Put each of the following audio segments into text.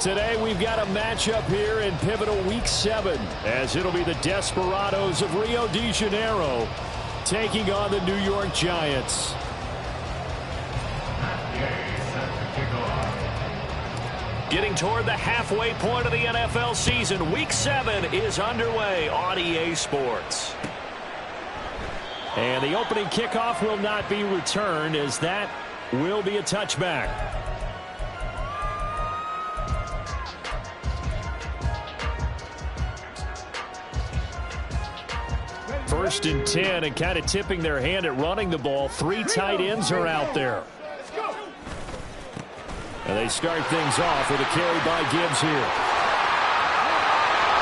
Today we've got a matchup here in pivotal Week 7 as it'll be the Desperados of Rio de Janeiro taking on the New York Giants. Getting toward the halfway point of the NFL season, Week 7 is underway on EA Sports. And the opening kickoff will not be returned as that will be a touchback. First and 10, and kind of tipping their hand at running the ball. 3 tight ends are out there. And they start things off with a carry by Gibbs here.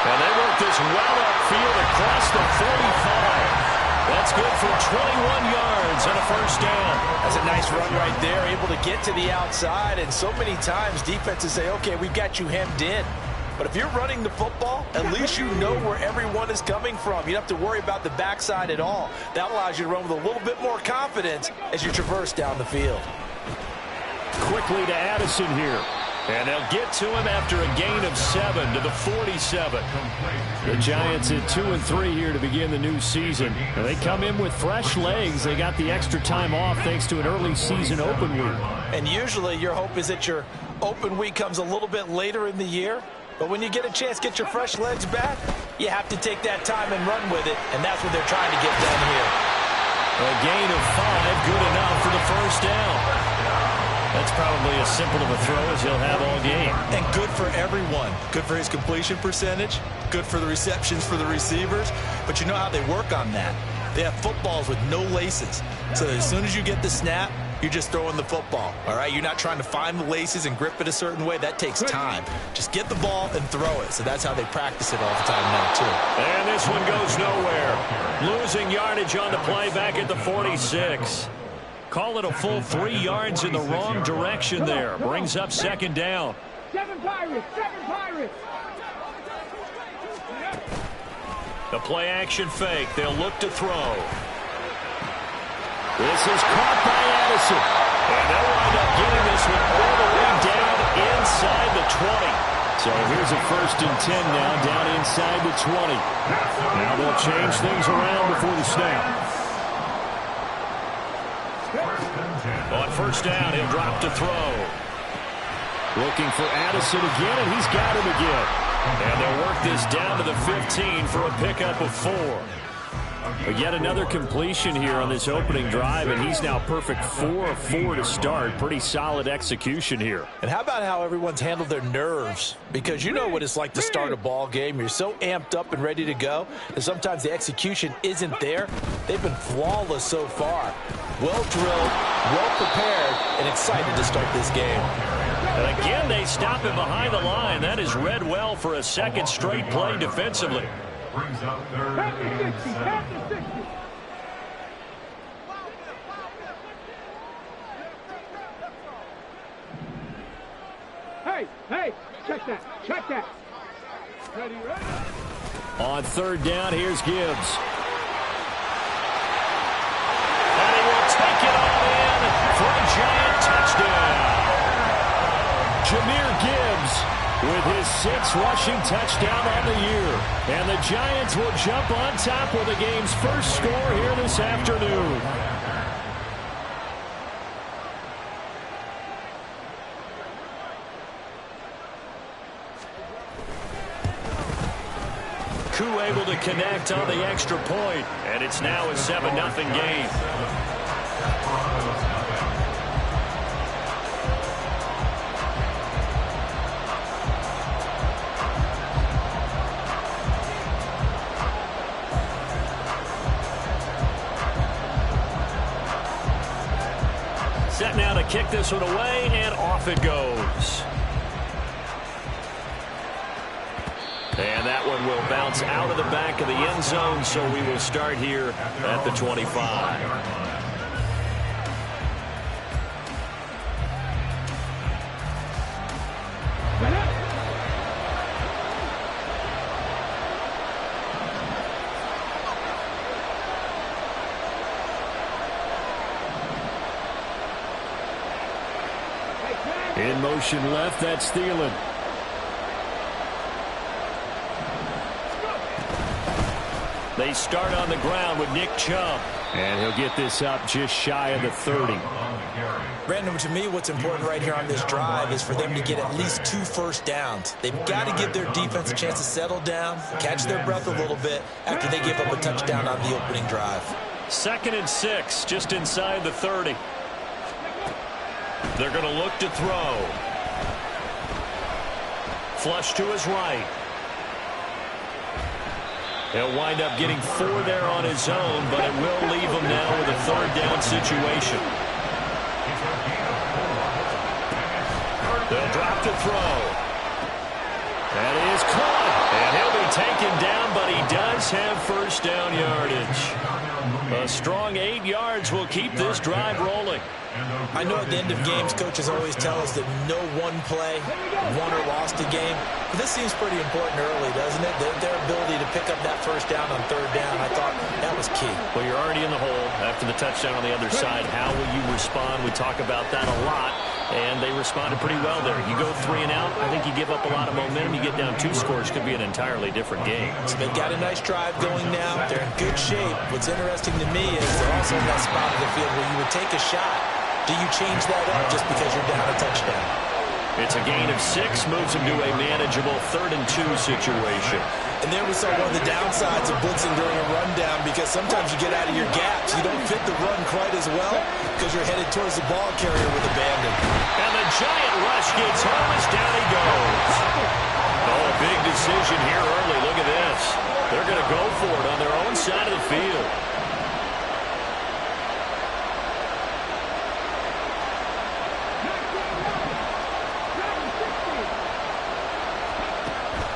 And they work this well upfield across the 45. That's good for 21 yards and a first down. That's a nice run right there, able to get to the outside. And so many times defenses say, okay, we've got you hemmed in. But if you're running the football, at least you know where everyone is coming from. You don't have to worry about the backside at all. That allows you to run with a little bit more confidence as you traverse down the field. Quickly to Addison here. And they'll get to him after a gain of 7 to the 47. The Giants at 2-3 here to begin the new season. And they come in with fresh legs. They got the extra time off thanks to an early season open week. And usually your hope is that your open week comes a little bit later in the year. But when you get a chance to get your fresh legs back, you have to take that time and run with it. And that's what they're trying to get done here. A gain of 5, good enough for the first down. That's probably as simple of a throw as he'll have all game. And good for everyone. Good for his completion percentage. Good for the receptions for the receivers. But you know how they work on that. They have footballs with no laces. So as soon as you get the snap, you're just throwing the football. All right? You're not trying to find the laces and grip it a certain way. That takes time. Just get the ball and throw it. So that's how they practice it all the time now, too. And this one goes nowhere. Losing yardage on the play back at the 46. Call it a full 3 yards in the wrong direction there. Brings up second down. 7 Pirates, 7 Pirates. The play action fake. They'll look to throw. This is caught by Addison. And they'll wind up getting this one all the way down inside the 20. So here's a first and 10 now down inside the 20. Now they'll change things around before the snap. On first down, he'll drop to throw. Looking for Addison again, and he's got him again. And they'll work this down to the 15 for a pickup of 4. But yet another completion here on this opening drive, and he's now perfect 4 of 4 to start. Pretty solid execution here. And how about how everyone's handled their nerves? Because you know what it's like to start a ball game. You're so amped up and ready to go, and sometimes the execution isn't there. They've been flawless so far. Well drilled, well prepared, and excited to start this game. And again, they stop him behind the line. That is read well for a second straight play defensively. Brings up third and 60. Hey, check that. Ready. On third down, here's Gibbs. And he will take it all in for a Giant touchdown. Jahmyr Gibbs with his 6th rushing touchdown on the year. And the Giants will jump on top with the game's first score here this afternoon. Koo able to connect on the extra point, and it's now a 7-0 game. Set now to kick this one away, and off it goes. And that one will bounce out of the back of the end zone, so we will start here at the 25. In motion left, that's Thielen. They start on the ground with Nick Chubb. And he'll get this up just shy of the 30. Brandon, to me, what's important right here on this drive is for them to get at least 2 first downs. They've got to give their defense a chance to settle down, catch their breath a little bit after they give up a touchdown on the opening drive. 2nd and 6, just inside the 30. They're going to look to throw. Flush to his right. He'll wind up getting 4 there on his own, but it will leave him now with a 3rd down situation. They'll drop to throw. That is caught. And he'll be taken down, but he does have first down yardage. A strong 8 yards will keep this drive rolling. I know at the end of games, coaches always tell us that no one play won or lost a game. But this seems pretty important early, doesn't it? Their ability to pick up that first down on 3rd down, I thought that was key. Well, you're already in the hole after the touchdown on the other side. How will you respond? We talk about that a lot, and they responded pretty well there. You go 3 and out, I think you give up a lot of momentum. You get down 2 scores, could be an entirely different game. So they've got a nice drive going now. They're in good shape. What's interesting to me is they're also in that spot of the field where you would take a shot. Do you change that up just because you're down a touchdown? It's a gain of 6, moves him to a manageable 3rd and 2 situation. And there we saw one of the downsides of blitzing during a rundown, because sometimes you get out of your gaps. You don't fit the run quite as well because you're headed towards the ball carrier with abandon. And the giant rush gets home as down he goes. Oh, a big decision here early. Look at this. They're going to go for it on their own side of the field.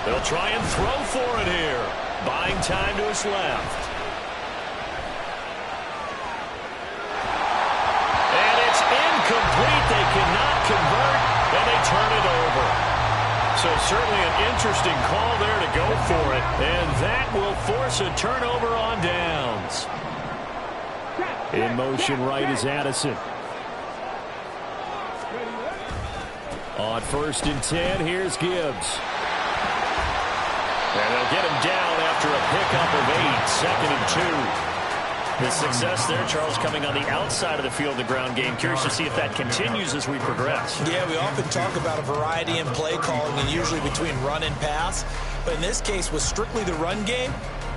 They'll try and throw for it here. Buying time to his left. And it's incomplete. They cannot convert, and they turn it over. So certainly an interesting call there to go for it. And that will force a turnover on downs. In motion right is Addison. On 1st and 10, here's Gibbs. And they'll get him down after a pickup of 8, 2nd and 2. The success there, Charles, coming on the outside of the field, the ground game. Curious to see if that continues as we progress. Yeah, we often talk about a variety in play calling, and usually between run and pass. But in this case, with strictly the run game,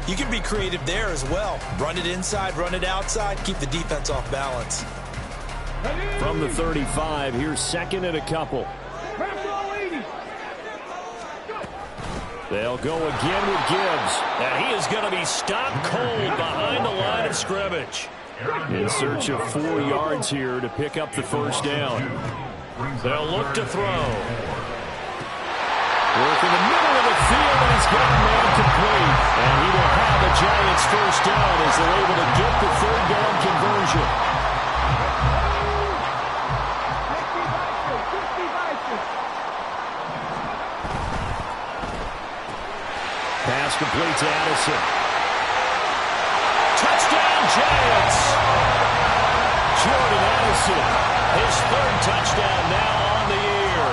you can be creative there as well. Run it inside, run it outside, keep the defense off balance. From the 35, here's 2nd and a couple. They'll go again with Gibbs. And he is going to be stopped cold behind the line of scrimmage. In search of 4 yards here to pick up the first down. They'll look to throw. Work in the middle of the field, and he's got a man complete. And he will have the Giants' first down as they're able to get the 3rd down conversion. Pass complete to Addison. Touchdown, Giants! Jordan Addison, his 3rd touchdown now on the year.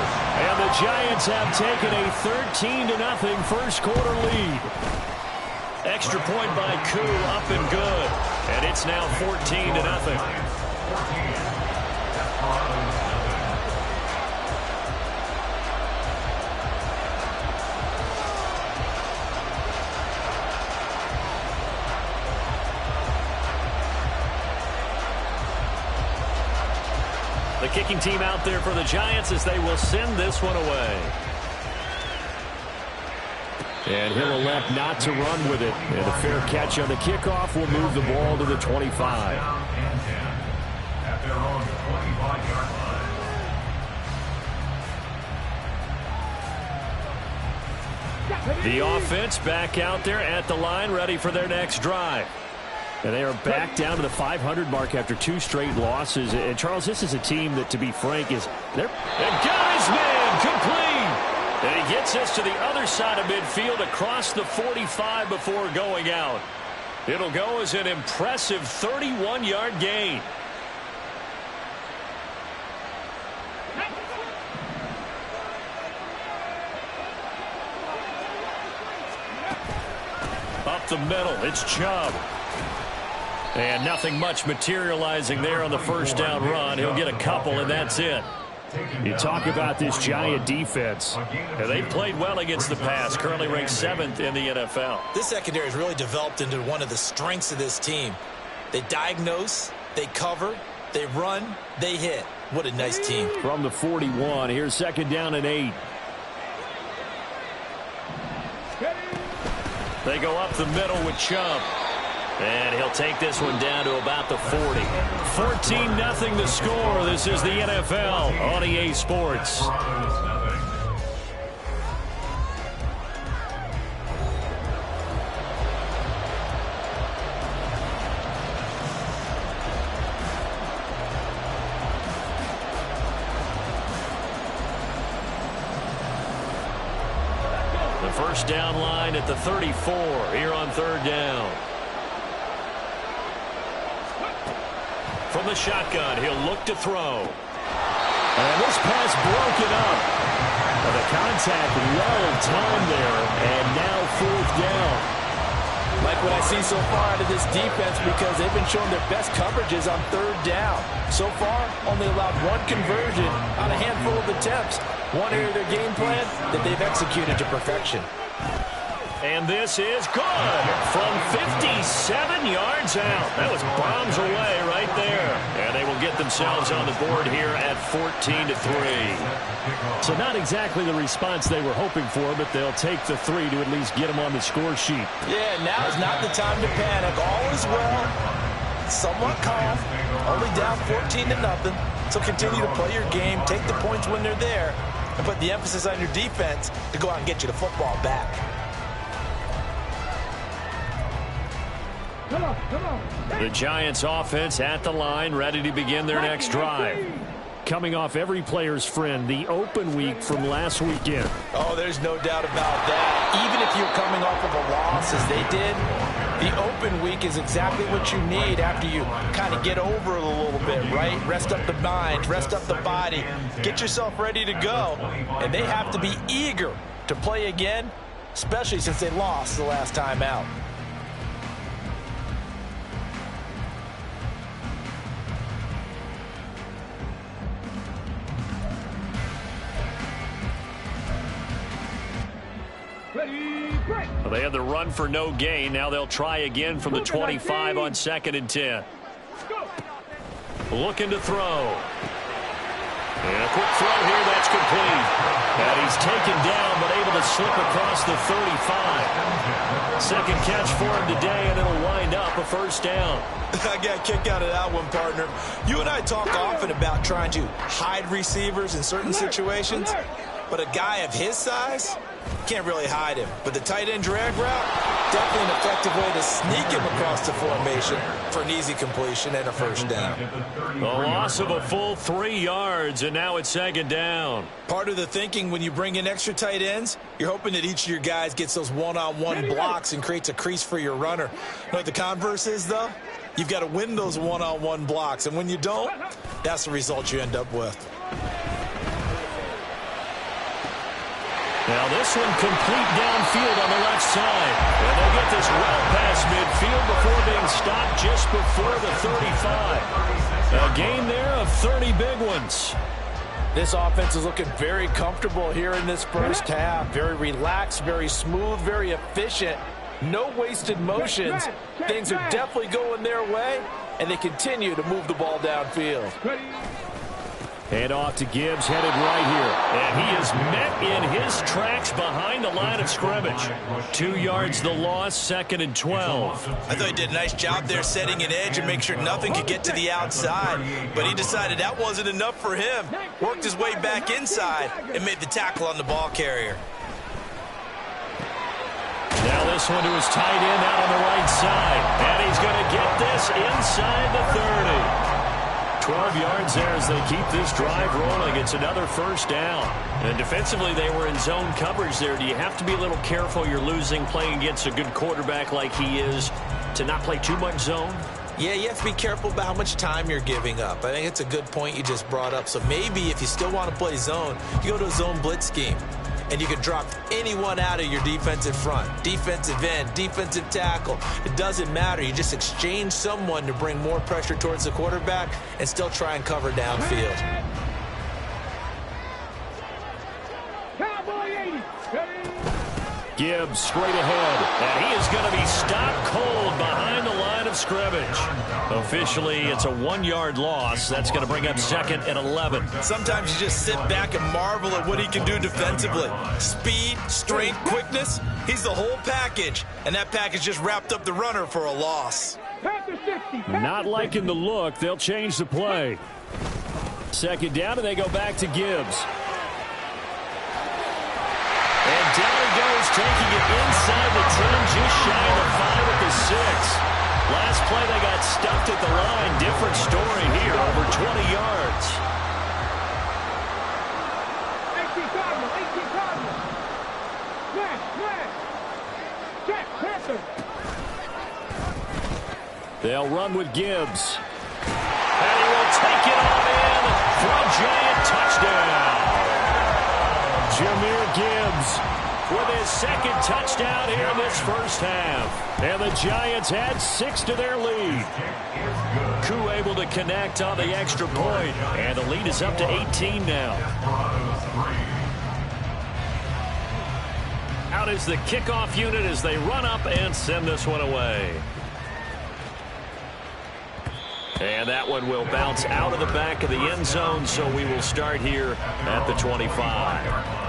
And the Giants have taken a 13-0 first quarter lead. Extra point by Koo, up and good. And it's now 14-0. The kicking team out there for the Giants as they will send this one away. And he'll elect not to run with it. And a fair catch on the kickoff will move the ball to the 25. The offense back out there at the line, ready for their next drive. And they are back down to the 500 mark after 2 straight losses. And, Charles, this is a team that, to be frank, is there. And got his man complete. And he gets us to the other side of midfield across the 45 before going out. It'll go as an impressive 31-yard gain. Up the middle, it's Chubb. And nothing much materializing there on the first down run. He'll get a couple, and that's it. You talk about this Giant defense. And they played well against the pass, currently ranked 7th in the NFL. This secondary has really developed into one of the strengths of this team. They diagnose, they cover, they run, they hit. What a nice team. From the 41, here's 2nd down and 8. They go up the middle with Chubb. And he'll take this one down to about the 40. 14-0 the score. This is the NFL on EA Sports. The first down line at the 34 here on 3rd down. From the shotgun, he'll look to throw. And this pass broken up. The contact well timed there, and now 4th down. Like what I see so far out of this defense, because they've been showing their best coverages on 3rd down. So far, only allowed 1 conversion on a handful of attempts. One area of their game plan that they've executed to perfection. And this is good from 57 yards out. That was bombs away right there. And they will get themselves on the board here at 14-3. So not exactly the response they were hoping for, but they'll take the 3 to at least get them on the score sheet. Yeah, now is not the time to panic. All is well. Somewhat calm. Only down 14-0. So continue to play your game, take the points when they're there, and put the emphasis on your defense to go out and get you the football back. Come on, come on. The Giants offense at the line, ready to begin their next drive. Coming off every player's friend, the open week from last weekend. Oh, there's no doubt about that. Even if you're coming off of a loss as they did, the open week is exactly what you need after you kind of get over it a little bit, right? Rest up the mind, rest up the body, get yourself ready to go. And they have to be eager to play again, especially since they lost the last time out. Well, they had the run for no gain. Now they'll try again from the 25 on 2nd and 10. Looking to throw. And a quick throw here, that's complete. And he's taken down, but able to slip across the 35. Second catch for him today, and it'll wind up a 1st down. I got a kick out of that one, partner. You and I talk often about trying to hide receivers in certain situations, but a guy of his size can't really hide him. But the tight end drag route, definitely an effective way to sneak him across the formation for an easy completion and a 1st down. The loss of a full 3 yards, and now it's 2nd down. Part of the thinking when you bring in extra tight ends, you're hoping that each of your guys gets those one-on-one blocks and creates a crease for your runner. You know what the converse is, though? You've got to win those one-on-one blocks, and when you don't, that's the result you end up with. Now this one complete downfield on the left side. And they'll get this well past midfield before being stopped just before the 35. A gain there of 30 big ones. This offense is looking very comfortable here in this first half. Very relaxed, very smooth, very efficient. No wasted motions. Things are definitely going their way, and they continue to move the ball downfield. Hand off to Gibbs, headed right here. And he is met in his tracks behind the line of scrimmage. 2 yards the loss, 2nd and 12. I thought he did a nice job there setting an edge and make sure nothing could get to the outside. But he decided that wasn't enough for him. Worked his way back inside and made the tackle on the ball carrier. Now this one to his tight end out on the right side. And he's going to get this inside the 30. 12 yards there as they keep this drive rolling. It's another 1st down. And defensively, they were in zone coverage there. Do you have to be a little careful you're losing playing against a good quarterback like he is to not play too much zone? Yeah, you have to be careful about how much time you're giving up. I think it's a good point you just brought up. So maybe if you still want to play zone, you go to a zone blitz scheme. and you can drop anyone out of your defensive front. Defensive end, defensive tackle. It doesn't matter. You just exchange someone to bring more pressure towards the quarterback and still try and cover downfield. Gibbs straight ahead, and he is going to be stopped cold behind the line of scrimmage. Officially, it's a 1-yard loss. That's going to bring up 2nd and 11. Sometimes you just sit back and marvel at what he can do defensively. Speed, strength, quickness. He's the whole package, and that package just wrapped up the runner for a loss. Not liking the look. They'll change the play. 2nd down, and they go back to Gibbs. And down he goes, taking it inside the 10, just shy of the 5 at the 6. Last play, they got stuffed at the line. Different story here, over 20 yards. 18 Cardinal, 18 Cardinal. Flash. Check, Panther. They'll run with Gibbs. And he will take it all in for a giant touchdown. Jahmyr Gibbs with his 2nd touchdown here in this first half. And the Giants add 6 to their lead. Koo able to connect on the extra point. And the lead is up to 18 now. Out is the kickoff unit as they run up and send this one away. And that one will bounce out of the back of the end zone, so we will start here at the 25.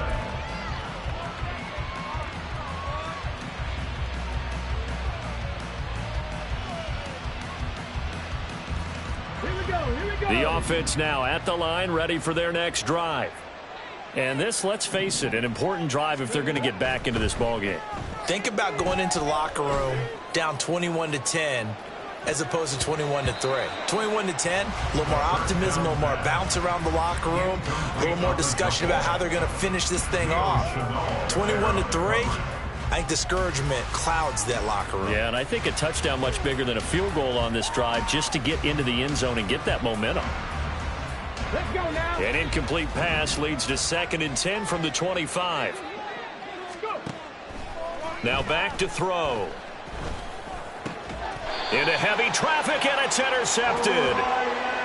The offense now at the line, ready for their next drive. And this, let's face it, an important drive if they're going to get back into this ballgame. Think about going into the locker room down 21-10 as opposed to 21-3. 21-10, a little more optimism, a little more bounce around the locker room, a little more discussion about how they're going to finish this thing off. 21-3, I think discouragement clouds that locker room. Yeah, and I think a touchdown much bigger than a field goal on this drive just to get into the end zone and get that momentum. Let's go now. An incomplete pass leads to 2nd and 10 from the 25. Go. Now back to throw. Into heavy traffic, and it's intercepted.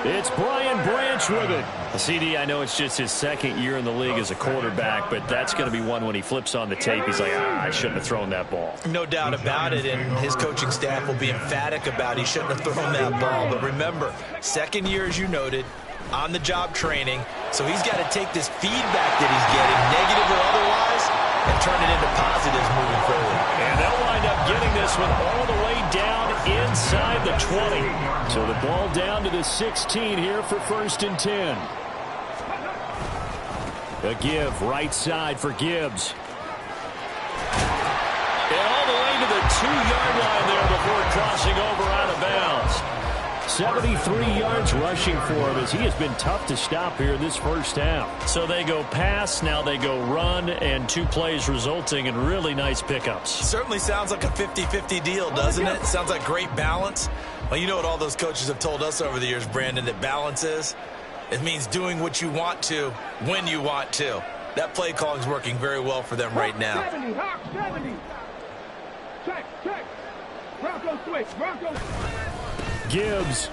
It's Brian Branch with it. CD, I know it's just his 2nd year in the league as a quarterback, but that's going to be one when he flips on the tape. He's like, I shouldn't have thrown that ball. No doubt about it, and his coaching staff will be emphatic about he shouldn't have thrown that ball. But remember, 2nd year, as you noted, on-the-job training, so he's got to take this feedback that he's getting, negative or otherwise, and turn it into positives moving forward. And they'll wind up getting this one all the way down inside the 20. So the ball down to the 16 here for 1st and 10. A give right side for Gibbs. And all the way to the 2-yard line there before crossing over out of bounds. 73 yards rushing for him as he has been tough to stop here in this first half. So they go pass, now they go run, and 2 plays resulting in really nice pickups. Certainly sounds like a 50-50 deal, doesn't it? Sounds like great balance. Well, you know what all those coaches have told us over the years, Brandon, that balance is? It means doing what you want to when you want to. That play calling is working very well for them right now. 70, Hawk 70. Check. Bronco switch, Bronco. Gibbs.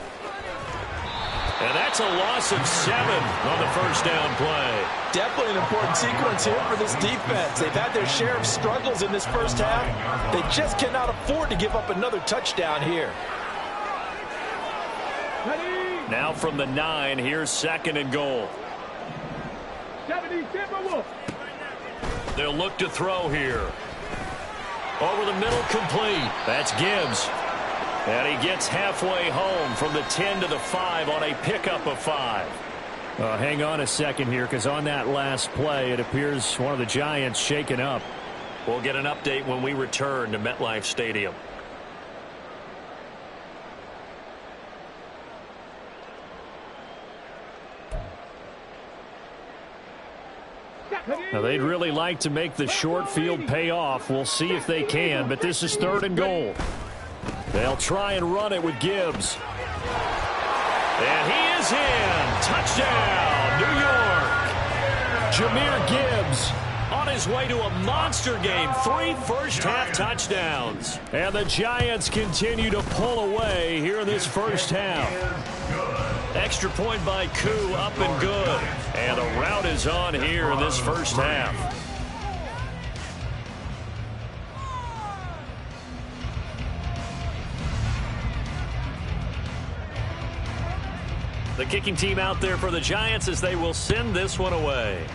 And that's a loss of 7 on the first down play. Definitely an important sequence here for this defense. They've had their share of struggles in this first half. They just cannot afford to give up another touchdown here. Ready. Now from the 9, here's 2nd and goal. 70, Timberwolf. They'll look to throw here. Over the middle, complete. That's Gibbs. And he gets halfway home from the 10 to the 5 on a pickup of 5. Hang on a second here, because on that last play, it appears one of the Giants shaken up. We'll get an update when we return to MetLife Stadium. Now, they'd really like to make the short field pay off. We'll see if they can, but this is 3rd and goal. They'll try and run it with Gibbs. And he is in. Touchdown, New York. Jahmyr Gibbs on his way to a monster game. 3 first-half touchdowns. And the Giants continue to pull away here in this first half. Extra point by Koo, up and good. And the rout is on here in this first half. The kicking team out there for the Giants as they will send this one away.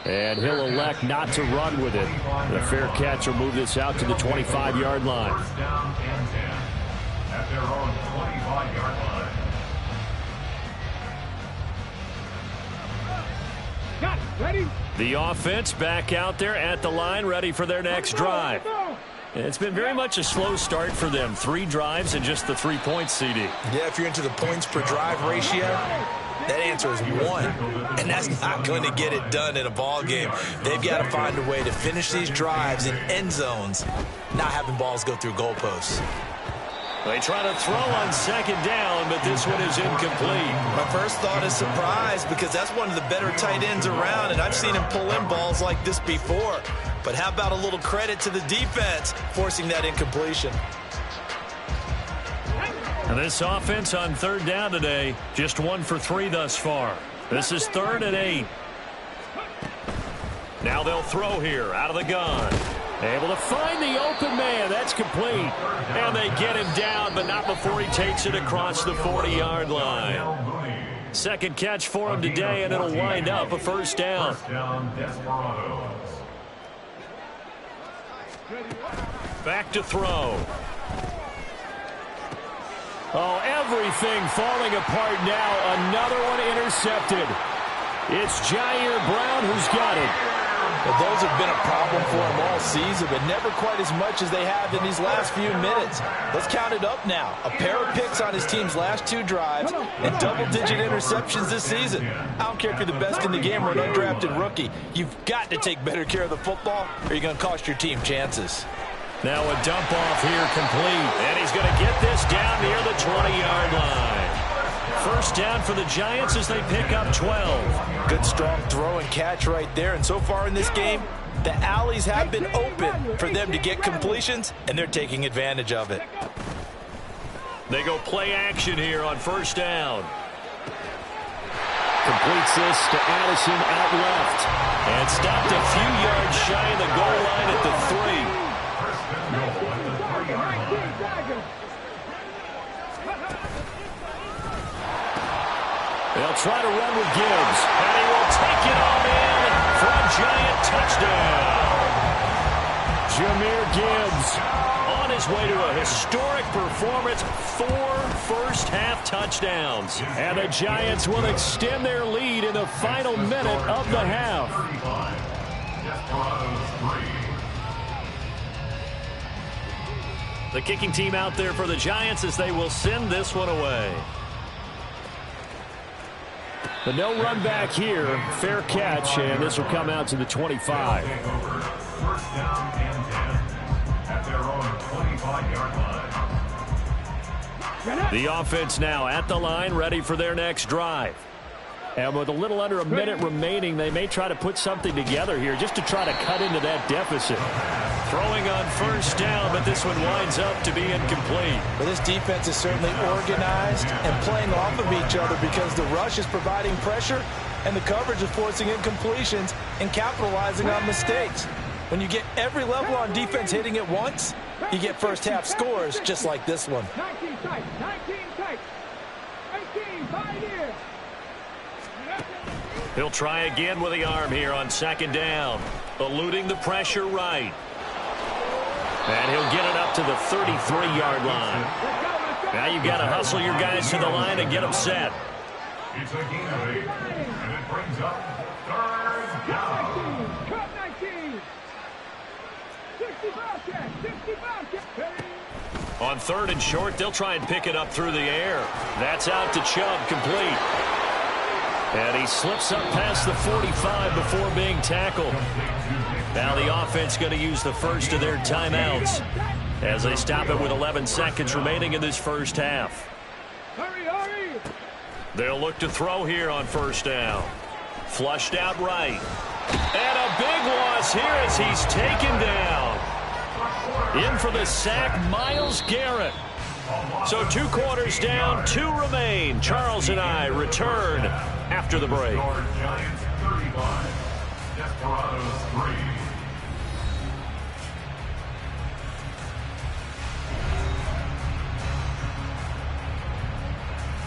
And he'll elect not to run with it. The fair catch will move this out to the 25-yard line. First down and 10 at their own 25-yard line. Got it. Ready? The offense back out there at the line, ready for their next drive. It's been very much a slow start for them. 3 drives and just the 3 points, CD. Yeah, if you're into the points per drive ratio, that answer is 1. And that's not going to get it done in a ball game. They've got to find a way to finish these drives in end zones, not having balls go through goalposts. They try to throw on second down, but this one is incomplete. My first thought is surprise because that's one of the better tight ends around, and I've seen him pull in balls like this before. But how about a little credit to the defense forcing that incompletion? And this offense on third down today, just 1 for 3 thus far. This is 3rd and 8. Now they'll throw here out of the gun. Able to find the open man. That's complete. And they get him down, but not before he takes it across the 40-yard line. Second catch for him today, and it'll wind up a first down. Desperados. Back to throw. Oh, everything falling apart now. Another one intercepted. It's Jair Brown who's got it. Well, those have been a problem for him all season, but never quite as much as they have in these last few minutes. Let's count it up now. A pair of picks on his team's last 2 drives and double-digit interceptions this season. I don't care if you're the best in the game or an undrafted rookie. You've got to take better care of the football or you're going to cost your team chances. Now a dump off here complete. And he's going to get this down near the 20-yard line. First down for the Giants as they pick up 12. Good strong throw and catch right there. And so far in this game, the alleys have been open for them to get completions, and they're taking advantage of it. They go play action here on first down. Completes this to Addison out left. And stopped a few yards shy of the goal line at the 3. They'll try to run with Gibbs, and he will take it on in for a Giant touchdown. Jahmyr Gibbs on his way to a historic performance, 4 first-half touchdowns. And the Giants will extend their lead in the final minute of the half. The kicking team out there for the Giants as they will send this one away. The no run back here, fair catch, and this will come out to the 25. First down and 10 at their own 25-yard line. The offense now at the line, ready for their next drive. And with a little under a minute remaining, they may try to put something together here just to try to cut into that deficit. Throwing on first down, but this one winds up to be incomplete. But this defense is certainly organized and playing off of each other because the rush is providing pressure and the coverage is forcing incompletions and capitalizing on mistakes. When you get every level on defense hitting at once, you get first half scores just like this one. 19 tight, 19 tight, 18 tight here. He'll try again with the arm here on second down. Eluding the pressure right. And he'll get it up to the 33-yard line. Now you've got to hustle your guys to the line and get them set. It's a gain of 8, and it brings up 3rd down. Cut 19. 65 catch, 65 catch. On 3rd and short, they'll try and pick it up through the air. That's out to Chubb, complete. And he slips up past the 45 before being tackled. Now the offense going to use the first of their timeouts as they stop it with 11 seconds remaining in this first half. Hurry, hurry. They'll look to throw here on first down. Flushed out right. And a big loss here as he's taken down. In for the sack, Myles Garrett. So 2 quarters down, 2 remain. Charles and I return after the break. Giants 35, Desperados 3.